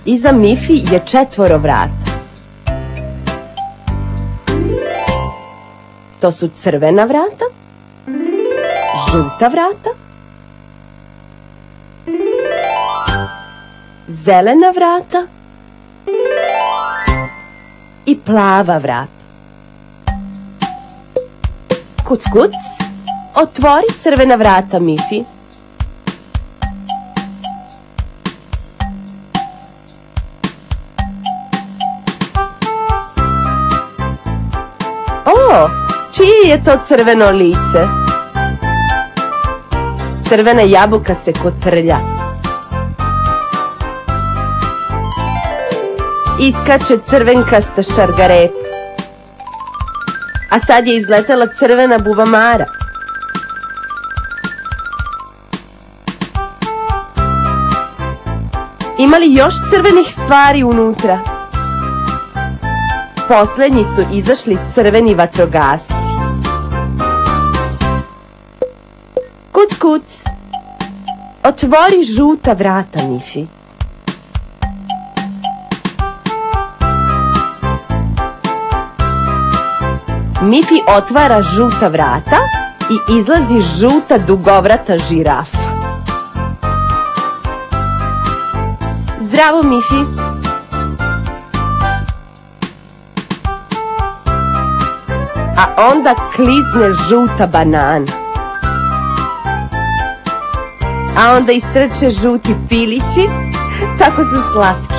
Iza Mifi je 4 vrata. To su crvena vrata, žuta vrata, zelena vrata i plava vrata. Kuc, kuc, otvori crvena vrata, Mifi. O, čije je to crveno lice? Crvena jabuka se kotrlja. Iskače crvenkasta šargarepa. A sad je izletela crvena bubamara. Ima li još crvenih stvari unutra? Poslednji su izašli crveni vatrogasci. Kuc, kuc, otvori žuta vrata, Mifi. Mifi otvara žuta vrata i izlazi žuta dugovrata žirafa. Zdravo, Mifi. A onda klizne žuta banana. A onda istrče žuti pilići, tako su slatki.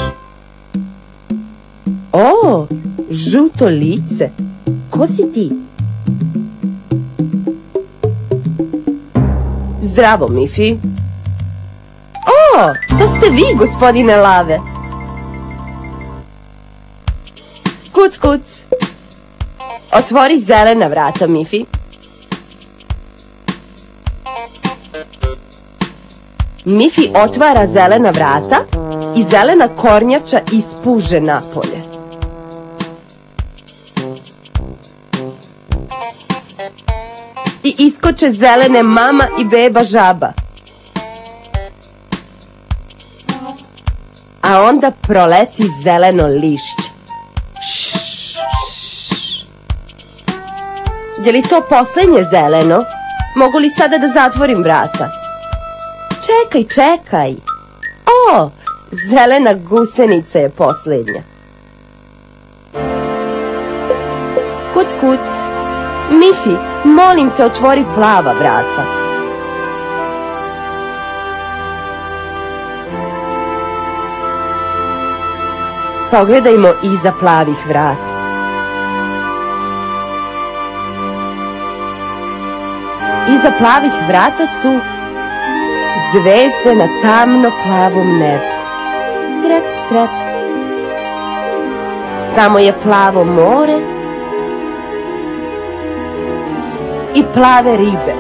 O, žuto lice. Ko si ti? Zdravo, Mifi. O, to ste vi, gospodine Lave. Kuc, kuc. Otvori zelena vrata, Mifi. Mifi otvara zelena vrata i zelena kornjača ispuže napolje. I iskoče zelene mama i beba žaba. A onda proleti zeleno lišće. Je li to poslednje zeleno? Mogu li sada da zatvorim vrata? Čekaj, čekaj. O, zelena gusenica je poslednja. Kuc, kuc. Mifi, molim te, otvori plava vrata. Pogledajmo iza plavih vrata. Iza plavih vrata su zvezde na tamno plavom nebu. Trep, trep. Tamo je plavo more i plave ribe.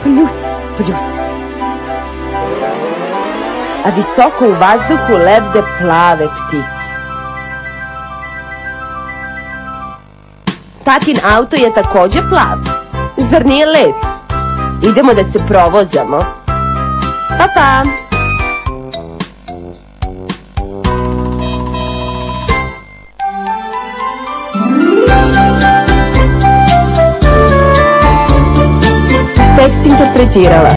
Pljus, pljus. A visoko u vazduhu lebde plave ptice. Tatin auto je takođe plav. Zar nije lep? Idemo da se provozamo. Pa, pa. Tekst interpretirala